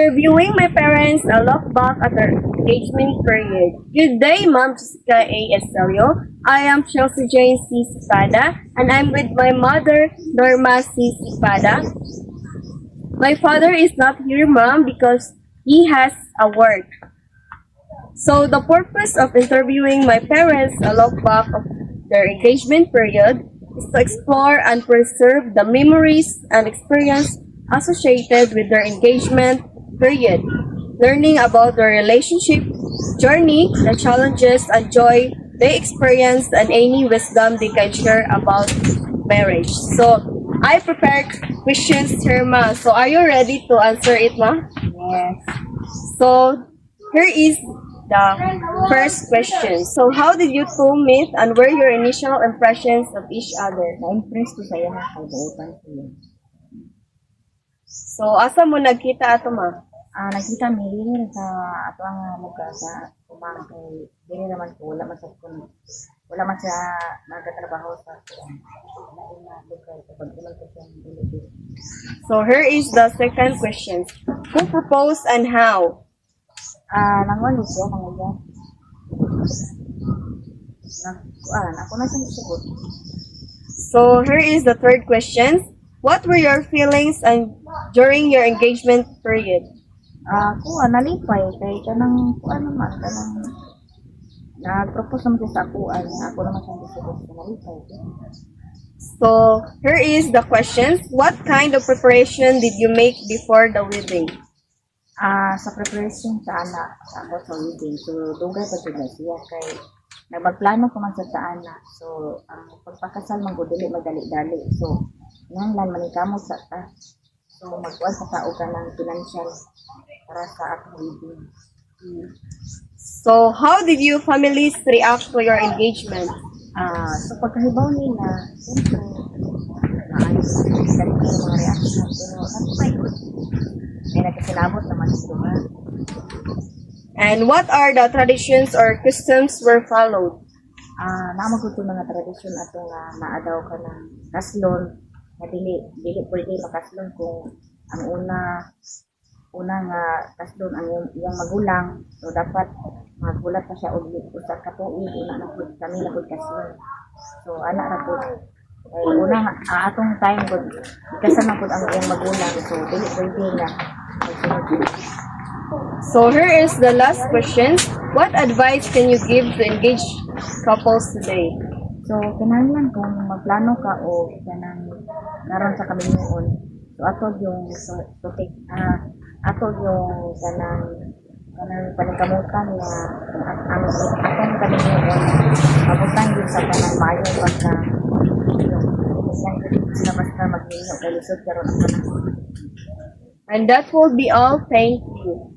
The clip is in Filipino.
Interviewing my parents, I look back at our engagement period. Good day, Ma'am Jessica A. Estelio. I am Chelsea Jane C. Sipada, and I'm with my mother, Norma C. Sipada. My father is not here, Ma'am, because he has a work. So the purpose of interviewing my parents, a look back of their engagement period, is to explore and preserve the memories and experience associated with their engagement period, learning about their relationship journey, the challenges and joy they experienced, and any wisdom they can share about marriage. So, I prepared questions here, Ma. So, are you ready to answer it, Ma? Yes. So, here is the first question. So, how did you two meet and were your initial impressions of each other? Na-impress ko sa iya nga kaibutan ko yun. So, asa mo nagkita ato, Ma? Nakita mi rin sa ato ang lugar sa kumang kay dili naman ko wala man sa nagtatrabaho sa lain na lugar kapag iman ko siya dili. So, here is the second question. Who proposed and how? Nangwali siya nangyaya. Ako na siyang isugot. So, here is the third question. What were your feelings and during your engagement period? Nalipay kay kanang naman kanang nag-propose naman siya sa ako naman siyang isugot sa nalipay. So, here is the question. What kind of preparation did you make before the wedding? Sa preparation sa anak ako sa wedding, so dugay pa sila siya kay nagplano ko man sa anak. So ang pagpakasal man gud dili madali-dali, so nanglan man kamo sa ta, so magkuan sa tao ka ng financial para sa akong wedding. So, how did you families react to your engagement? So pagkahibaw nila, siyempre maayos sa mga reaction, pero okay good. May nagkasilabot naman ito ha. And what are the traditions or customs were followed? Namagod ko mga tradisyon ato nga naadaw ka ng kaslon na dili pwede makaslon kung ang una nga kaslon ang iyang magulang, so dapat magulat pa siya og usa ka tuig una na pud kami na pud kaslon. So anak ra pud ay una atong time pud kasama pud ang iyang magulang, so dili pwede nga magsunod. So, here is the last question. What advice can you give to engaged couples today? So, kinahanglan kung magplano ka o kanang karon sa kaminyuon. So, ato yung kanang paningkamutan na ang atong kaminyuon mabutan din sa kanang maayo pagka sila basta magminyo kay lisod karon ang panahon. And that will be all. Thank you.